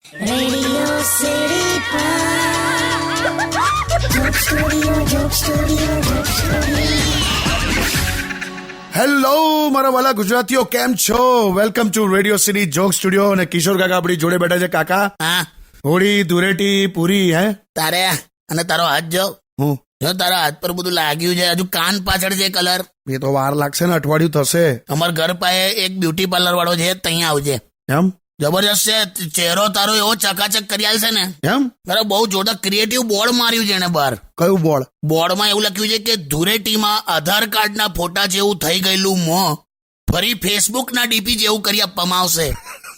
Radio City Joke Studio, Joke Studio, Joke Studio. Hello મારા વાલા ગુજરાતીઓ, કેમ છો? Welcome to radio city joke studio. અને કિશોર કાકા આપણી જોડે બેઠા છે. કાકા, હા, હોળી ધૂળેટી પૂરી હે? તારે અને તારો હાથ જો હું જો તારા હાથ પર બધું લાગ્યું છે. હજુ કાન પાછળ છે કલર. એ તો વાર લાગશે ને, અઠવાડિયું થશે. અમાર ઘર પાસે એક બ્યુટી પાર્લર વાળો છે, ત્યાં આવજે. એમ જબરજસ્ત છે. ચહેરો તારો એવો ચકાચક કરી આલશે ને. એમ તારે બહુ જોરદાર ક્રિએટિવ બોર્ડ માર્યું છે એને બહાર. કયું બોર્ડ? બોર્ડમાં એવું લખ્યું છે કે ધૂળેટીમાં આધાર કાર્ડના ફોટા જેવું થઈ ગયેલું મોં ફરી ફેસબુકના ડીપી જેવું કરી આપવામાં આવશે.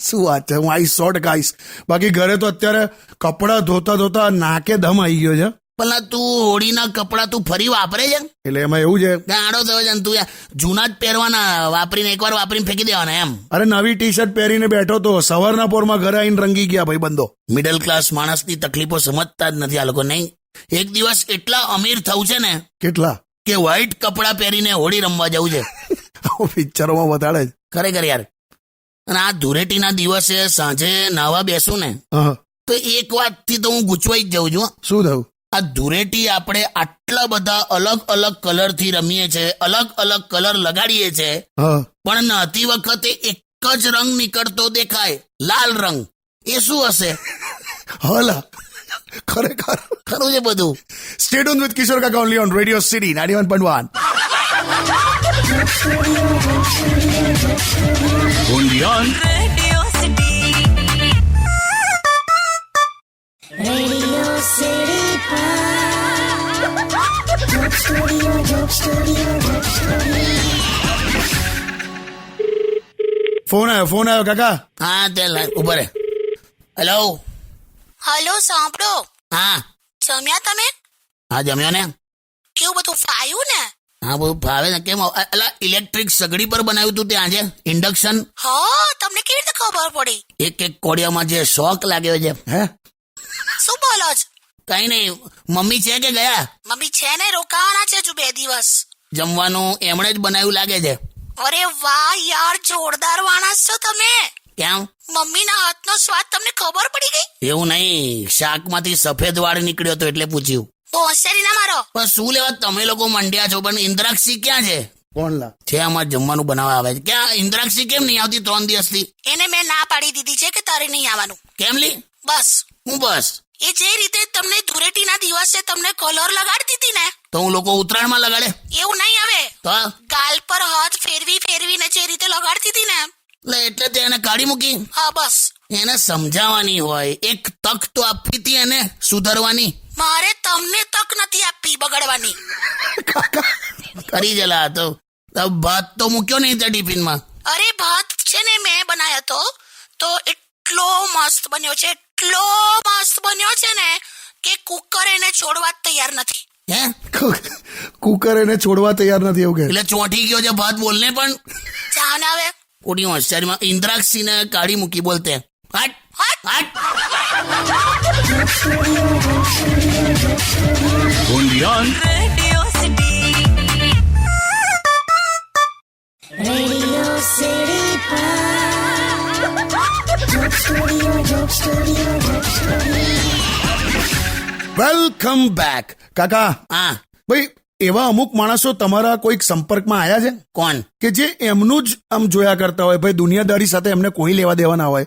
શું વાત છે? હું આવીશ 100% આવીશ. બાકી ઘરે તો અત્યારે કપડાં ધોતા ધોતા નાકે દમ આવી ગયો છે. પેલા તું હોળીના કપડા તું ફરી વાપરે છે? એટલે એમાં એવું છે, આડો થયો છે ને તું જૂના જ પહેરવાના, વાપરીને એકવાર વાપરીને ફેંકી દેવાના એમ. અરે નવી ટી શર્ટ પહેરીને બેઠો તો સવારના પોરમાં ઘરે આવીને રંગી ગયા ભાઈ બંધો. મિડલ ક્લાસ માણસની તકલીફો સમજતા જ નથી આ લોકો. નહીં, એક દિવસ એટલા અમીર થવું છે ને કેટલા કે વ્હાઈટ કપડા પહેરીને હોળી રમવા જવું છે. પિક્ચરોમાં બતાડે જ. ખરેખર યાર. અને આ ધૂળેટીના દિવસે સાંજે નાવા બેસું ને હા, તો એક વાતથી તો હું ગૂંચવાઈ જ જઉં છું. શું થયું? આ ધૂળેટી આપણે આટલા બધા અલગ અલગ કલરથી રમીએ છે, અલગ અલગ કલર લગાડીએ છે, હા, પણ નહતી વખતે એક જ રંગ નીકળતો દેખાય, લાલ રંગ. એ શું હશે? હલા ખરેખર ખરું છે બધું. Stay tuned with Kishore Kaka only on Radio City 91.1. Only on Radio City Joke Studio, Joke Studio, Joke Studio. Phone આવ્યો કાકા. હા, તે ઉભા રે. હેલો. હલો, સાંભળો. હા જમ્યા તમે? હા, જમ્યો ને. કેવું બધું ફાયું ને? હા, બધું ભાવે ને. કેમ અલા ઇલેક્ટ્રિક સગડી પર બનાવ્યું તું ત્યાં આજે ઇન્ડક્શન? હા, તમને કેવી રીતે ખબર પડી? એક એક કોડિયામાં જે શોખ લાગ્યો છે. હે? શું બોલો છો? કઈ નહીં. મમ્મી છે કે ગયા? મમ્મી છે ને, રોકાવાના છે હજુ 2 દિવસ. જમવાનું એમણે જ બનાવ્યું લાગે છે. અરે વાહ યાર, જોરદાર માણસ છો તમે. કેમ? મમ્મીના હાથનો સ્વાદ તમને ખબર પડી ગઈ? એવું નહીં, શાકમાંથી સફેદ વાળ નીકળ્યો તો એટલે પૂછ્યું. બહુ હોશિયારી ના મારો. પણ શું લેવા તમે લોકો મંડ્યા છો? પણ ઇન્દ્રાક્ષી ક્યાં છે? કોણ લા? છે આમાં જમવાનું બનાવવા આવે છે. ક્યાં ઇન્દ્રાક્ષી કેમ નહીં આવતી 3 દિવસથી? એને મેં ના પાડી દીધી છે કે તારે નહીં આવવાનું. કેમ લી? બસ. હું બસ? એ જે રીતે તમને ધૂળેટીના દિવસે તમને કલર લગાડી દીધી ને, તો હું લોકો ઉત્તરાયણમાં લગાડે એવું નહીં આવે. તો ગાલ પર હાથ ફેરવીને જે રીતે લગાડતી હતી ને, એટલે તે એને કાઢી મૂકી. હા બસ. એને સમજાવવાની હોય, એક તક તો આપી હતી એને સુધારવાની. મારે તમને તક નથી આપી બગડવાની. કરી જલા તો ભાત તો મૂક્યો નહીં ત્યાં ટિફિનમાં. અરે ભાત છે ને મેં બનાવ્યો તો એટલો મસ્ત બન્યો છે, એટલો મસ્ત બન્યો છે ને કે કુકર એને છોડવા જ તૈયાર નથી. હે? કુકર એને છોડવા તૈયાર નથી એવું કે? એટલે ચોંટી ગયો છે ભાત બોલને. પણ જાઓ ને હવે. ખોટી હોશિયારીમાં ઇન્દ્રાક્ષીને કાઢી મૂકી બોલતે. હટ હટ. હટ. Radio City Joke Studio, Joke Studio, Joke Studio. Welcome back. કાકા હા. ભાઈ, એવા અમુક માણસો તમારા કોઈક સંપર્કમાં આવ્યા છે કોણ? કે જે એમનું જ આમ જોયા કરતા હોય? ભાઈ, દુનિયાદારી સાથે એમને કોઈ લેવા દેવા ના હોય,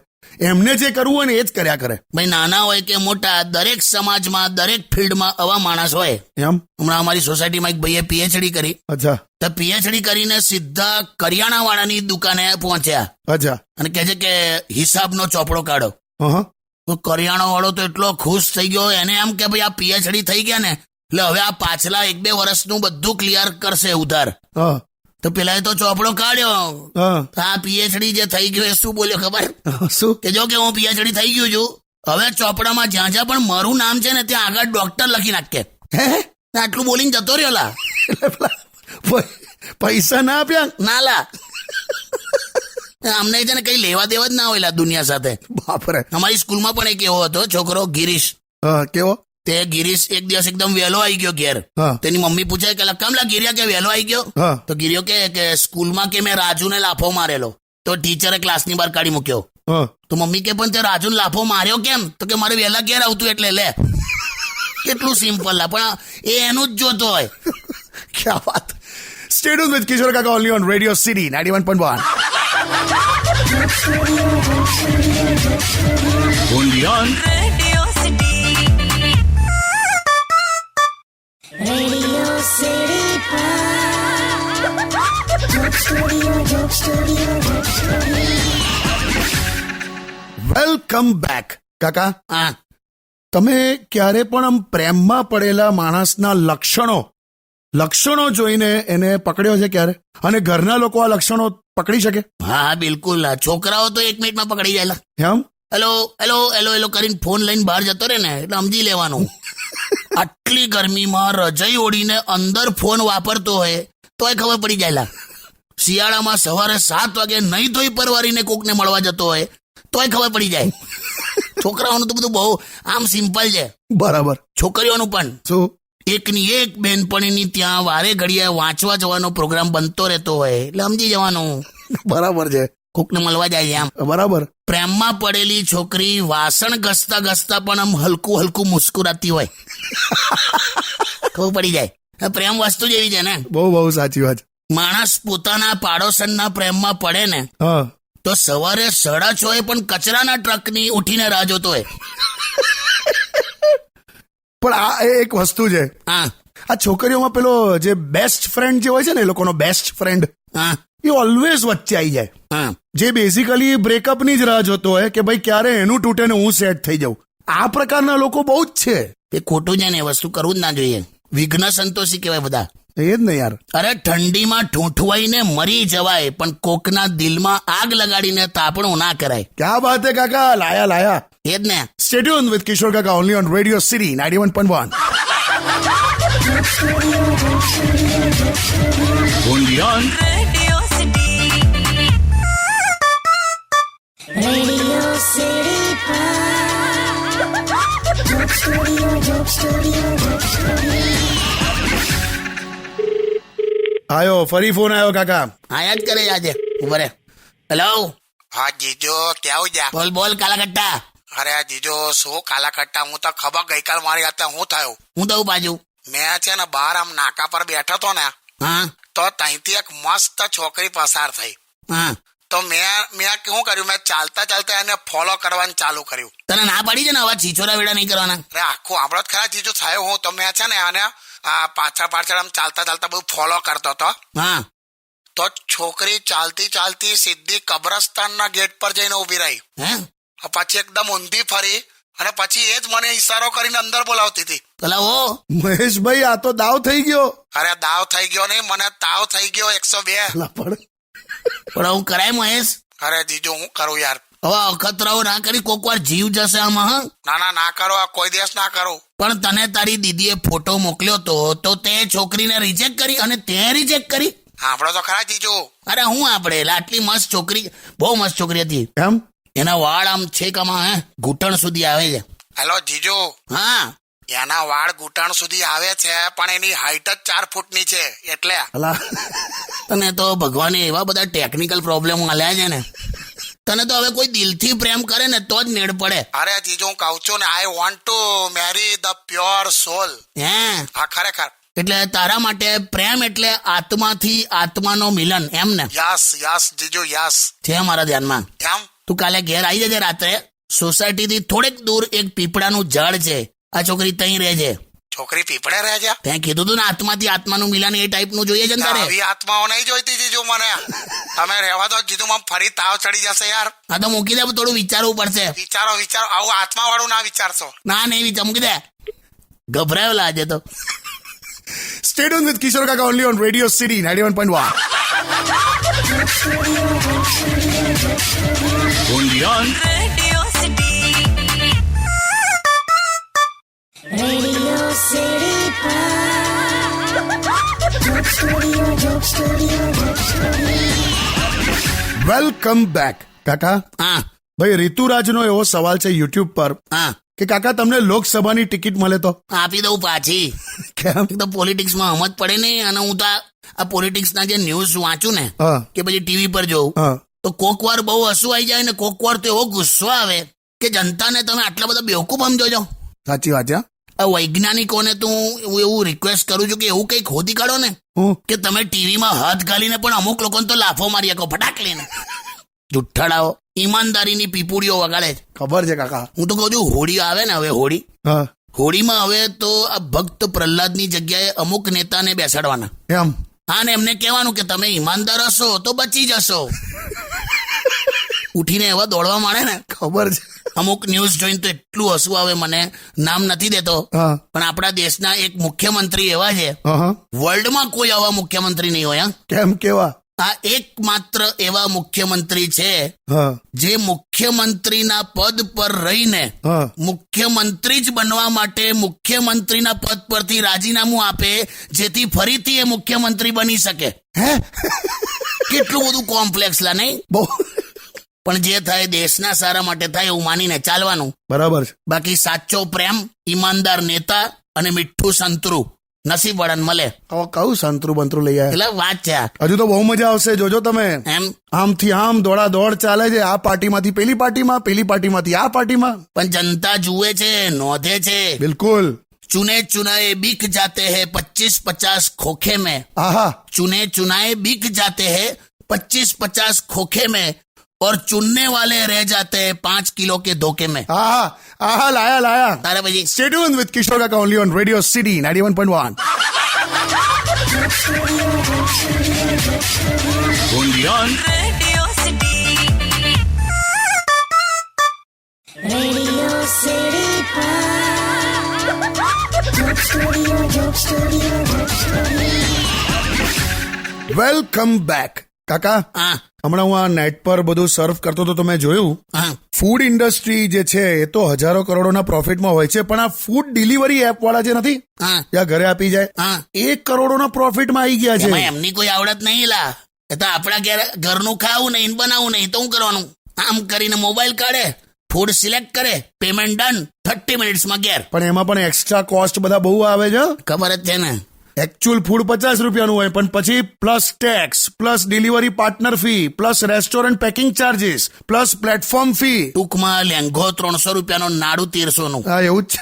એમને જે કરવું હોય ને એ જ કર્યા કરે. ભાઈ, નાના હોય કે મોટા, દરેક સમાજમાં દરેક ફિલ્ડમાં આવા માણસ હોય. એમ? હમણાં અમારી સોસાયટીમાં એક ભાઈએ પીએચડી કરી. અચ્છા તો પીએચડી કરીને સીધા કરિયાણા વાળાની દુકાને પહોંચ્યા અચ્છા. અને કહે છે કે હિસાબનો ચોપડો કાઢો. હા, તો કરિયાણો વાળો તો એટલો ખુશ થઈ ગયો. એને એમ કે ભાઈ આ પીએચડી થઈ ગયા ને એટલે હવે આ પાછલા 1-2 વર્ષનું બધું ક્લિયર કરશે ઉધાર. હા, તો પેલા તો ચોપડો કાઢ્યો. હા. આ પીએચડી જે થઈ ગયો એ શું બોલ્યો ખબર? શું? કે જો કે હું પીએચડી થઈ ગયું છું, હવે ચોપડામાં જ્યાં જ્યાં પણ મારું નામ છે ને ત્યાં આગળ ડોક્ટર લખી નાખે. હે? આટલું બોલીને જતો રહ્યો લા. એટલે પેલા પૈસા ના આપ્યા? ના લા. અમને છે ને કઈ લેવા દેવા જ ના હોય લા દુનિયા સાથે. બાપરે. અમારી સ્કૂલમાં પણ એક એવો હતો છોકરો ગિરીશ. હા, કેવો? તે ગિરીશ એક દિવસ એકદમ વહેલો આવી ગયો ઘેર. હા. તેની મમ્મી પૂછે કે કમલા ગિરિયા કે વહેલો આવી ગયો? હા. તો ગિરિયો કે સ્કૂલમાં કે મેં રાજુને લાફો મારેલો તો ટીચરે ક્લાસની બહાર કાઢી મૂક્યો. હા તો મમ્મી કે પણ તે રાજુને લાફો માર્યો કેમ? તો કે મારે વહેલા ઘેર આવતું એટલે લે. કેટલું સિમ્પલ લા, પણ એ એનું જ જોતો હોય. ક્યાં વાત. Stay tuned with Kishore Kaka only on Radio City 91.1. only on Radio City Joke Studio. Welcome back. કાકા, હા, તમે ક્યારે પણ આમ પ્રેમમાં પડેલા માણસના લક્ષણો જોઈને એને પકડ્યો છે ક્યારે? અને ઘરના લોકો આ લક્ષણો પકડી શકે? હા બિલકુલ. છોકરાઓ તો 1 મિનિટમાં પકડી જાય. એમ? હેલો હેલો હેલો હેલો કરીને ફોન લઈને બહાર જતો રહે ને એટલે સમજી લેવાનું. આટલી ગરમીમાં રજાઈ ઓઢીને અંદર ફોન વાપરતો હોય તોય ખબર પડી જાય. શિયાળામાં સવારે 7 વાગે નહીં તોય પરવારીને કોકને મળવા જતો હોય તોય ખબર પડી જાય. છોકરાઓનું તો બધું બહુ આમ સિમ્પલ છે. બરાબર. છોકરીઓનું પણ શું? એકની એક બેનપણીની ત્યાં વારે ઘડીએ વાંચવા જવાનો પ્રોગ્રામ બનતો રહેતો હોય એટલે સમજી જવાનું બરાબર છે. કોકને મળવા જાય છે આમ. બરાબર. પ્રેમમાં પડેલી છોકરી વાસણ ઘસતા ઘસતા પણ આમ હલકું હલકું મુસ્કુરાતી હોય. ખબર પડી જાય. પ્રેમ વસ્તુ જેવી છે ને. બહુ સાચી વાત. માણસ પોતાના પાડોશનના પ્રેમમાં પડે ને હા તો સવારે 6:30 પણ કચરાના ટ્રકની ઉઠીને રાહ જોતો હોય. પણ આ એક વસ્તુ છે. હા આ છોકરીઓમાં પેલો જે બેસ્ટ ફ્રેન્ડ જે હોય છે ને, એ લોકોનો બેસ્ટ ફ્રેન્ડ, હા એ ઓલવેઝ વચ્ચે આવી જાય. હા જે બેઝિકલી બ્રેકઅપની જ રાહ જોતો હોય કે ભાઈ ક્યારે એનું તૂટે ને હું સેટ થઈ જાઉં. આ પ્રકારના લોકો બહુ જ છે. એ ખોટું છે ને, એ વસ્તુ કરવું જ ના જોઈએ. વિઘ્ન સંતોષી કહેવાય બધા. એ જ ને યાર. અરે ઠંડીમાં ઠૂંઠવાઈને મરી જવાય પણ કોકના દિલમાં આગ લગાડીને તાપણું ના કરાય. ક્યાં બાત હે કાકા, લાયા. એ જ ને. Stay tuned with Kishore Kaka only on Radio City 91.1. only on Radio City Joke Studio. આયો, ફરી ફોન આવ્યો કાકા. આયા જ કરે આજે. ઉભા રે. હેલો. હા જીજો, કેવું જા? બોલ કાલાકટ્ટા. અરે જીજો, શું કાલા કટ્ટા? હું તો ખબર ગઈકાલ મારી હાથે હું થયું. હું દઉં બાજુ. મેં છે ને બહાર આમ નાકા પર બેઠો તો ને, હા તો ત્યાંથી એક મસ્ત છોકરી પસાર થઈ. હા તો મેં શું કર્યું, મેં ચાલતા એને ફોલો કરવાનું ચાલુ કર્યું. તને ના પાડી છે ને આવા છીછોરા વેડા નહીં કરવાના. અરે આખું આપણો જ ખરા જીજો થયો હું. તો મેં છે ને આને પાછળ આમ ચાલતા બધું ફોલો કરતો હતો. હા તો છોકરી ચાલતી સીધી કબ્રસ્તાનના ગેટ પર જઈને ઉભી રહી. હે પછી એકદમ ઊંધી ફરી અને પછી એ જ મને ઈશારો કરીને અંદર બોલાવતી હતી. પેલા ઓ મહેશભાઈ, આ તો દાવ થઈ ગયો. અરે દાવ થઈ ગયો નહીં, મને તાવ થઈ ગયો 102. પણ પણ હું કરાય મહેશ. અરે જીજુ, હું કરું યાર? હવે અખતરાઓ ના કરી કોક વાર જીવ જશે આમાં. હા ના કરો, આ કોઈ દિવસ ના કરું. પણ તને તારી દીદીએ ફોટો મોકલ્યો તો તે છોકરીને રિજેક્ટ કરી અને તે રિજેક્ટ કરી. આપણો તો ખરા જીજુ. અરે હું આપણે આટલી મસ્ત છોકરી, બહુ મસ્ત છોકરી હતી. એમ? એના વાળ આમ છેક આમાં ઘૂંટણ સુધી આવે છે. હેલો જીજુ, હા એના વાળ ઘૂંટણ સુધી આવે છે પણ એની હાઈટ જ 4 ફૂટની છે એટલે. અલા, તને તો ભગવાને એવા બધા ટેકનિકલ પ્રોબ્લેમ આલ્યા છે ને. તને તો હવે કોઈ દિલથી પ્રેમ કરે ને તો જ મેળ પડે. અરે જીજુ, હું કહું છું ને, I want to marry the pure સોલ. હે હા, ખરેખર. એટલે તારા માટે પ્રેમ એટલે આત્માથી આત્માનો મિલન, એમ ને? યસ જીજુ, યસ. છે મારા ધ્યાનમાં. કેમ? તું કાલે ઘેર આવી જજે રાત્રે. સોસાયટીથી થોડેક દૂર એક પીપળાનું ઝાડ છે. આ છોકરી તઈ રહે છે. છોકરી પીપળે રહે છે? તે કીધું તું ને આત્માથી આત્માનું મિલન, એ ટાઈપનું જોઈએ છે ને તારે. આવી આત્માઓ નહીં જોઈતી જીજુ મને. તમે રહેવા દો જીજુ, મને ફરી તાવ ચડી જશે યાર. આ તો મૂકી દે, થોડું વિચારવું પડશે. વિચારો આવું આત્મા વાળું ના વિચારશો. ના નહીં વિચાર, મૂકી દે. ગભરાયો લાજે તો. Stay tuned with Kishore Kaka only on Radio City 91.1. only on Radio City Joke Studio. Welcome back. કાકા, હા ભાઈ ઋતુરાજનો એવો સવાલ છે યુટ્યુબ પર હા કે કાકા તમને લોકસભાની ટિકિટ મળે તો? આપી દઉં પાછી. કેમ? એક તો પોલિટિક્સમાં સમજ પડે નહીં અને હું તો આ પોલિટિક્સના જે ન્યૂઝ વાંચું ને હા કે પછી ટીવી પર જોઉં હા તો કોક વાર બહુ હસવું આવી જાય ને કોક વાર તો એવો ગુસ્સો આવે કે જનતાને તમે આટલા બધા બેવકૂફ સમજો છો. સાચી વાત છે. આ વૈજ્ઞાનિકોને તો હું એવું રિક્વેસ્ટ કરું છું કે એવું કંઈક ખોદી કાઢો ને હું કે તમે ટીવીમાં હાથ ગાલીને પણ અમુક લોકોને તો લાફો મારી શકો ફટાક લઈને. જુઠ્ઠાડાઓ ઈમાનદારીની પીપુડીઓ વગાડે છે. ખબર છે કાકા. હું તો કહું છું હોળી આવે ને હવે હા હોળીમાં હવે તો આ ભક્ત પ્રહલાદની જગ્યાએ અમુક નેતાને બેસાડવાના. એમ હા ને એમને કહેવાનું કે તમે ઈમાનદાર હશો તો બચી જશો. ઉઠીને એવા દોડવા માંડે ને. ખબર છે. અમુક ન્યૂઝ જોઈને તો એટલું હસવું આવે, મને નામ નથી દેતો હા પણ આપણા દેશના એક મુખ્યમંત્રી એવા છે, હા વર્લ્ડમાં કોઈ આવા મુખ્યમંત્રી નહીં હોય. કેમ કેવા? આ એકમાત્ર એવા મુખ્યમંત્રી છે હા જે મુખ્યમંત્રીના પદ પર રહીને હા મુખ્યમંત્રી જ બનવા માટે મુખ્યમંત્રીના પદ પરથી રાજીનામું આપે જેથી ફરીથી એ મુખ્યમંત્રી બની શકે. હે કેટલું બધું કોમ્પ્લેક્સ લા નહીં? બહુ પણ જે થાય દેશના સારા માટે થાય એવું માનીને ચાલવાનું. બરાબર છે. બાકી સાચો પ્રેમ, ઈમાનદાર નેતા અને મીઠું સંતરું નસીબ વાળાને મળે. હવે કયું સંતરું બંતરું લઈ આવ્યા? એટલે વાત છે આ. હજુ તો બહુ મજા આવશે, જોજો તમે. એમ આમથી આમ દોડા દોડ ચાલે છે, આ પાર્ટીમાંથી પેલી પાર્ટીમાં, પેલી પાર્ટીમાંથી આ પાર્ટીમાં. પણ જનતા જુએ છે, નોંધે છે. બિલકુલ. चुने चुनाए बिक जाते हैं 25-50 खोखे में. આહા चुने चुनाए बिक जाते हैं 25-50 खोखे में और चुनने वाले रह जाते हैं 5 किलो के धोखे में. આહા આહા લાયા તારે પછી Stay tuned with Kishore Kaka only on Radio City 91.1. Undian. Radio City Joke Studio, Joke Studio, Joke Studio. Welcome back. કાકા, હા હમણાં હું આ નેટ પર બધું સર્ફ કરતો તો તમે જોયું, હા ફૂડ ઇન્ડસ્ટ્રી જે છે એ તો હજારો કરોડોના પ્રોફિટમાં હોય છે, પણ આ ફૂડ ડિલિવરી એપ વાળા જે નથી, હા ત્યાં ઘરે આપી જાય, હા 1 કરોડોના પ્રોફિટમાં આવી ગયા એમાં છે. એમની કોઈ આવડત નહીં લા. એ તો આપણા ઘરનું ખાવું નહીં, બનાવવું નહીં તો શું કરવાનું? આમ કરીને મોબાઈલ કાઢે, ફૂડ સિલેક્ટ કરે, પેમેન્ટ ડન, 30 મિનિટ્સમાં ઘેર. પણ એમાં પણ એક્સ્ટ્રા કોસ્ટ બધા બહુ આવે છે. ખબર જ છે ને. એકચ્યુઅલ ફૂડ 50 રૂપિયાનું હોય, પણ પછી plus tax, plus delivery partner fee, plus restaurant packing charges, plus platform fee. ટૂંકમાં લેંઘો 300 રૂપિયાનો, નાડું 1300 નું. હા એવું જ છે.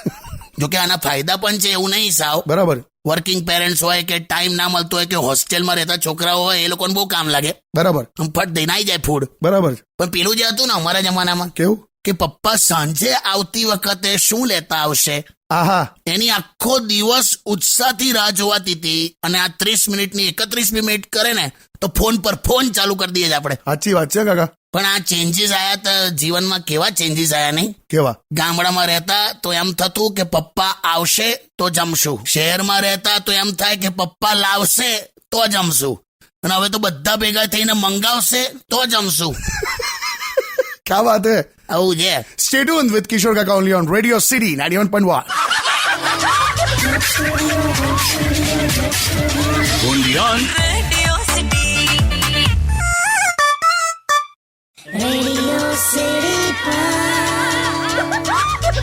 જોકે આના ફાયદા પણ છે એવું નહીં સાવ. બરાબર વર્કિંગ પેરેન્ટ્સ હોય કે ટાઈમ ના મળતો હોય કે હોસ્ટેલમાં રહેતા છોકરાઓ હોય, એ લોકોને બહુ કામ લાગે. બરાબર આમ ફટ દઈને આવી જાય ફૂડ. બરાબર. પણ પેલું જે હતું ને અમારા જમાનામાં કેવું? કે પપ્પા સાંજે આવતી વખતે શું લેતા આવશે, આહા એની આખો દિવસ ઉત્સાહથી રાહ જોવાતી હતી. અને આ 30 મિનિટની 31 મિનિટ કરે ને તો ફોન પર ફોન ચાલુ કરી દઈએ આપણે. સાચી વાત છે કાકા. પણ આ ચેન્જીસ આયા તો જીવનમાં કેવા ચેન્જીસ આયા નહીં? કેવા? ગામડામાં રહેતા તો એમ થતું કે પપ્પા આવશે તો જમશું. શહેરમાં રહેતા તો એમ થાય કે પપ્પા લાવશે તો જમશું. અને હવે તો બધા ભેગા થઈને મંગાવશે તો જમશું. ક્યા વાત હે. આવું છે. Stay tuned with Kishore Kaka only on Radio City 91.1. Undian. Radio City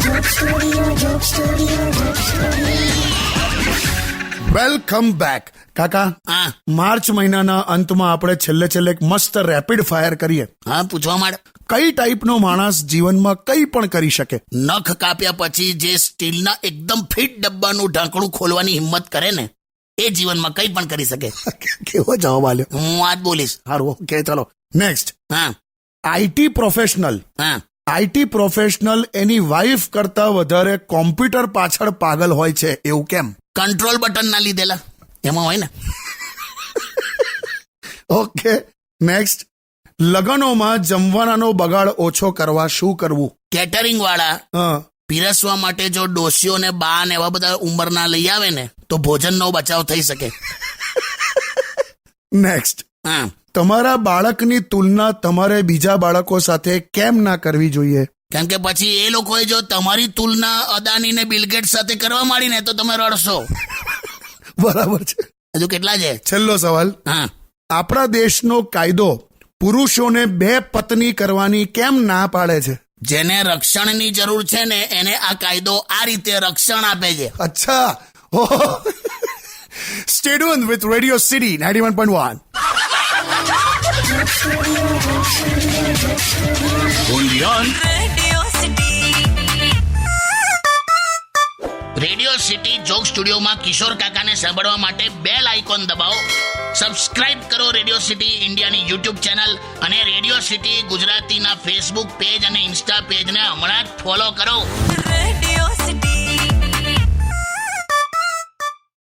Joke Studio, Joke Studio, Joke Studio. Welcome back. કાકા, હા માર્ચ મહિનાના અંતમાં આપણે છેલ્લે એક મસ્ત રેપિડ ફાયર કરીએ. હા પૂછવા માંડ. કઈ ટાઈપનો માણસ જીવનમાં કંઈ પણ કરી શકે? નખ કાપ્યા પછી જે સ્ટીલના એકદમ ફિટ ડબ્બાનું ઢાંકણું ખોલવાની હિંમત કરે ને, એ જીવનમાં કંઈ પણ કરી શકે. કેવો જવાબ આલ્યો. હું આ જ બોલીશ. સારું, ઓકે, ચલો નેક્સ્ટ. હા આઈટી પ્રોફેશનલ. હા આઈટી પ્રોફેશનલ એની વાઈફ કરતા વધારે કોમ્પ્યુટર પાછળ પાગલ હોય છે, એવું કેમ? કંટ્રોલ બટન ના લીધેલા એમાં હોય ને. Okay next. લગનોમાં જમવાનાનો બગાડ ઓછો કરવા શું કરવું? કેટરિંગ વાળા હા પીરસવા માટે જો ડોસીઓ ને બા ને એવા બધા ઉંમરના લઈ આવે ને તો ભોજનનો બચાવ થઈ શકે. નેક્સ્ટ. હા તમારા બાળકની તુલના તમારે બીજા બાળકો સાથે કેમ ના કરવી જોઈએ? કેમ કે પછી એ લોકોએ જો તમારી તુલના અદાની ને બિલગેટ સાથે કરવા માંડી ને તો તમે રડશો. બરાબર છે. હજુ કેટલા છે? છેલ્લો સવાલ. હા આપણા દેશનો કાયદો પુરુષોને 2 પત્ની કરવાની કેમ ના પાડે છે? જેને રક્ષણની જરૂર છે ને એને આ કાયદો આ રીતે રક્ષણ આપે છે. અચ્છા. Stay tuned with Radio City 91.1. Undian. Radio city joke સ્ટુડિયોમાં કિશોર કાકાને સાંભળવા માટે બેલ આઇકોન દબાવો, સબસ્ક્રાઇબ કરો રેડિયો સિટી ઇન્ડિયાની યુટ્યુબ ચેનલ અને રેડિયો સિટી ગુજરાતીના ફેસબુક પેજ અને ઇન્સ્ટા પેજને હમણાં જ ફોલો કરો.